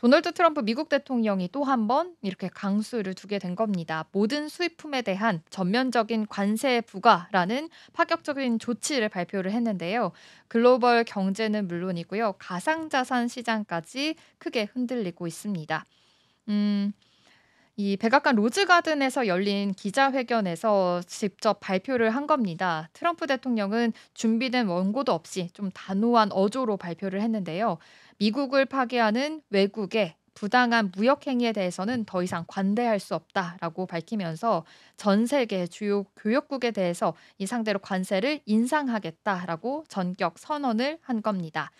도널드 트럼프 미국 대통령이 또 한 번 이렇게 강수를 두게 된 겁니다. 모든 수입품에 대한 전면적인 관세 부과라는 파격적인 조치를 발표를 했는데요. 글로벌 경제는 물론이고요. 가상자산 시장까지 크게 흔들리고 있습니다. 음, 이 백악관 로즈가든에서 열린 기자회견에서 직접 발표를 한 겁니다. 트럼프 대통령은 준비된 원고도 없이 좀 단호한 어조로 발표를 했는데요. 미국을 파괴하는 외국의 부당한 무역 행위에 대해서는 더 이상 관대할 수 없다라고 밝히면서 전 세계 주요 교역국에 대해서 이 상대로 관세를 인상하겠다라고 전격 선언을 한 겁니다.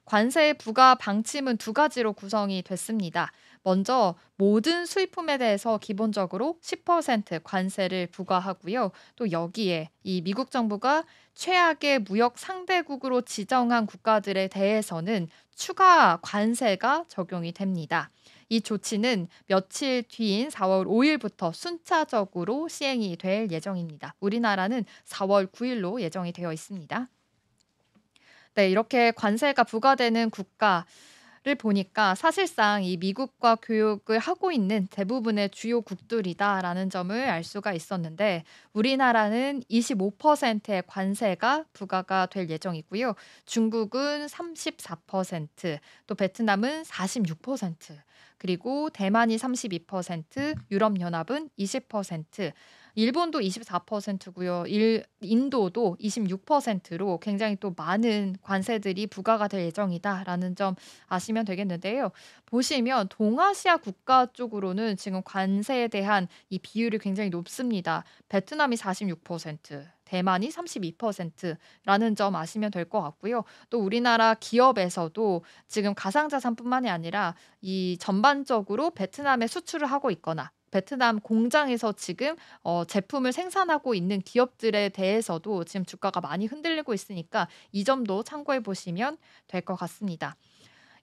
관세 부과 방침은 두 가지로 구성이 됐습니다. 먼저 모든 수입품에 대해서 기본적으로 10% 관세를 부과하고요. 또 여기에 이 미국 정부가 최악의 무역 상대국으로 지정한 국가들에 대해서는 추가 관세가 적용이 됩니다. 이 조치는 며칠 뒤인 4월 5일부터 순차적으로 시행이 될 예정입니다. 우리나라는 4월 9일로 예정이 되어 있습니다. 네, 이렇게 관세가 부과되는 국가를 보니까 사실상 이 미국과 교역을 하고 있는 대부분의 주요국들이다라는 점을 알 수가 있었는데 우리나라는 25%의 관세가 부과가 될 예정이고요. 중국은 34%, 또 베트남은 46%, 그리고 대만이 32%, 유럽연합은 20%, 일본도 24%고요. 인도도 26%로 굉장히 또 많은 관세들이 부과가 될 예정이다라는 점 아시면 되겠는데요. 보시면 동아시아 국가 쪽으로는 지금 관세에 대한 이 비율이 굉장히 높습니다. 베트남이 46%, 대만이 32%라는 점 아시면 될 것 같고요. 또 우리나라 기업에서도 지금 가상자산뿐만이 아니라 이 전반적으로 베트남에 수출을 하고 있거나 베트남 공장에서 지금 제품을 생산하고 있는 기업들에 대해서도 지금 주가가 많이 흔들리고 있으니까 이 점도 참고해 보시면 될 것 같습니다.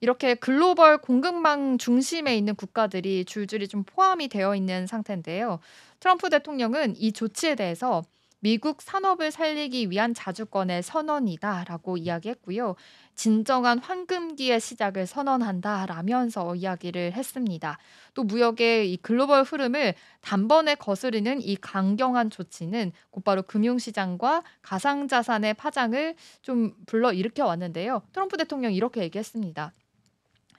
이렇게 글로벌 공급망 중심에 있는 국가들이 줄줄이 좀 포함이 되어 있는 상태인데요. 트럼프 대통령은 이 조치에 대해서 미국 산업을 살리기 위한 자주권의 선언이다라고 이야기했고요. 진정한 황금기의 시작을 선언한다라면서 이야기를 했습니다. 또 무역의 이 글로벌 흐름을 단번에 거스르는 이 강경한 조치는 곧바로 금융시장과 가상자산의 파장을 좀 불러일으켜 왔는데요. 트럼프 대통령이 이렇게 얘기했습니다.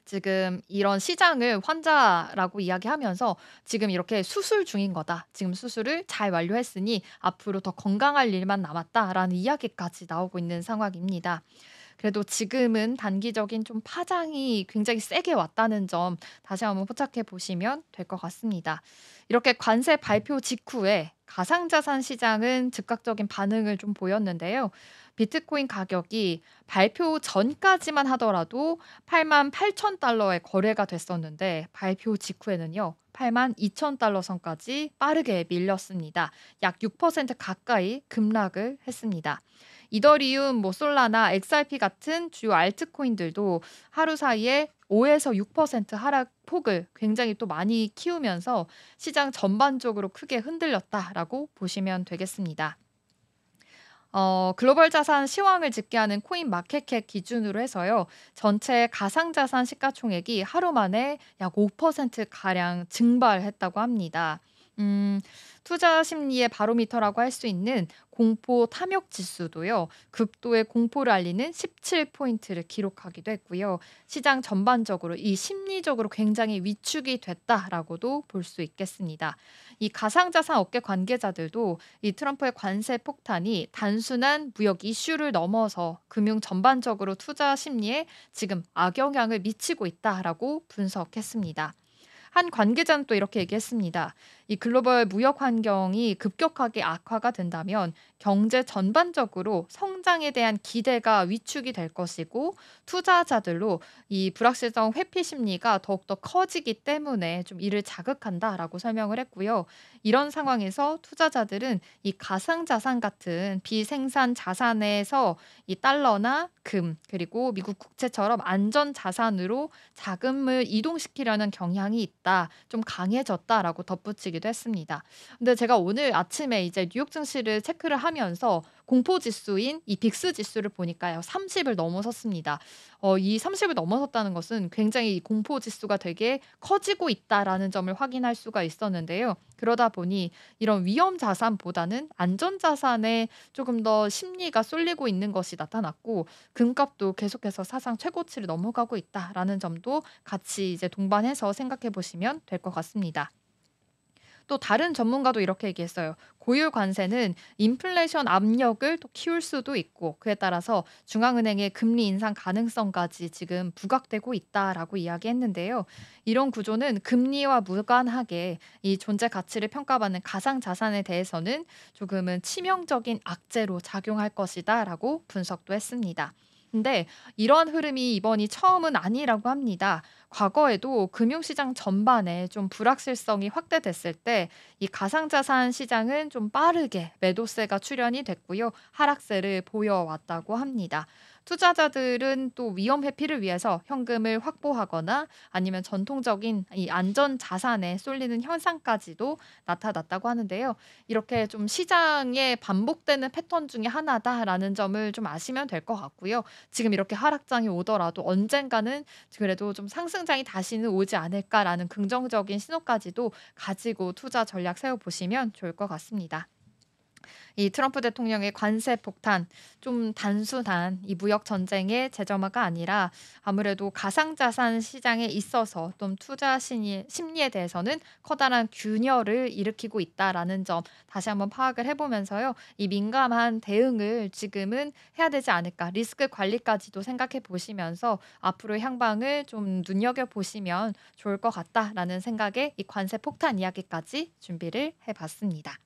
지금 이런 시장을 환자라고 이야기하면서 지금 이렇게 수술 중인 거다. 지금 수술을 잘 완료했으니 앞으로 더 건강할 일만 남았다라는 이야기까지 나오고 있는 상황입니다. 그래도 지금은 단기적인 좀 파장이 굉장히 세게 왔다는 점 다시 한번 포착해 보시면 될 것 같습니다. 이렇게 관세 발표 직후에 가상자산 시장은 즉각적인 반응을 좀 보였는데요. 비트코인 가격이 발표 전까지만 하더라도 88,000달러에 거래가 됐었는데 발표 직후에는요. 82,000달러 선까지 빠르게 밀렸습니다. 약 6% 가까이 급락을 했습니다. 이더리움, 솔라나, XRP 같은 주요 알트코인들도 하루 사이에 5에서 6% 하락폭을 굉장히 또 많이 키우면서 시장 전반적으로 크게 흔들렸다라고 보시면 되겠습니다. 글로벌 자산 시황을 집계하는 코인 마켓캡 기준으로 해서요. 전체 가상자산 시가총액이 하루 만에 약 5% 가량 증발했다고 합니다. 음, 투자 심리의 바로미터라고 할 수 있는 공포 탐욕 지수도요. 극도의 공포를 알리는 17포인트를 기록하기도 했고요. 시장 전반적으로 이 심리적으로 굉장히 위축이 됐다라고도 볼 수 있겠습니다. 이 가상자산 업계 관계자들도 이 트럼프의 관세 폭탄이 단순한 무역 이슈를 넘어서 금융 전반적으로 투자 심리에 지금 악영향을 미치고 있다라고 분석했습니다. 한 관계자는 또 이렇게 얘기했습니다. 이 글로벌 무역 환경이 급격하게 악화가 된다면 경제 전반적으로 성장에 대한 기대가 위축이 될 것이고 투자자들로 이 불확실성 회피 심리가 더욱더 커지기 때문에 좀 이를 자극한다라고 설명을 했고요. 이런 상황에서 투자자들은 이 가상자산 같은 비생산 자산에서 이 달러나 금 그리고 미국 국채처럼 안전 자산으로 자금을 이동시키려는 경향이 있다. 좀 강해졌다라고 덧붙이기도 나오기도 했습니다. 근데 제가 오늘 아침에 이제 뉴욕 증시를 체크를 하면서 공포 지수인 이 빅스 지수를 보니까요. 30을 넘어섰습니다. 이 30을 넘어섰다는 것은 굉장히 이 공포 지수가 되게 커지고 있다라는 점을 확인할 수가 있었는데요. 그러다 보니 이런 위험 자산보다는 안전 자산에 조금 더 심리가 쏠리고 있는 것이 나타났고, 금값도 계속해서 사상 최고치를 넘어가고 있다라는 점도 같이 이제 동반해서 생각해 보시면 될 것 같습니다. 또 다른 전문가도 이렇게 얘기했어요. 고율 관세는 인플레이션 압력을 또 키울 수도 있고, 그에 따라서 중앙은행의 금리 인상 가능성까지 지금 부각되고 있다라고 이야기했는데요. 이런 구조는 금리와 무관하게 이 존재 가치를 평가받는 가상 자산에 대해서는 조금은 치명적인 악재로 작용할 것이다라고 분석도 했습니다. 근데 이러한 흐름이 이번이 처음은 아니라고 합니다. 과거에도 금융시장 전반에 좀 불확실성이 확대됐을 때 이 가상자산 시장은 좀 빠르게 매도세가 출현이 됐고요. 하락세를 보여왔다고 합니다. 투자자들은 또 위험 회피를 위해서 현금을 확보하거나 아니면 전통적인 이 안전 자산에 쏠리는 현상까지도 나타났다고 하는데요. 이렇게 좀 시장에 반복되는 패턴 중에 하나다라는 점을 좀 아시면 될 것 같고요. 지금 이렇게 하락장이 오더라도 언젠가는 그래도 좀 상승장이 다시는 오지 않을까라는 긍정적인 신호까지도 가지고 투자 전략 세워보시면 좋을 것 같습니다. 이 트럼프 대통령의 관세 폭탄, 좀 단순한 이 무역 전쟁의 재점화가 아니라 아무래도 가상자산 시장에 있어서 좀 투자 심리에 대해서는 커다란 균열을 일으키고 있다라는 점 다시 한번 파악을 해보면서요. 이 민감한 대응을 지금은 해야 되지 않을까. 리스크 관리까지도 생각해 보시면서 앞으로 향방을 좀 눈여겨 보시면 좋을 것 같다라는 생각에 이 관세 폭탄 이야기까지 준비를 해봤습니다.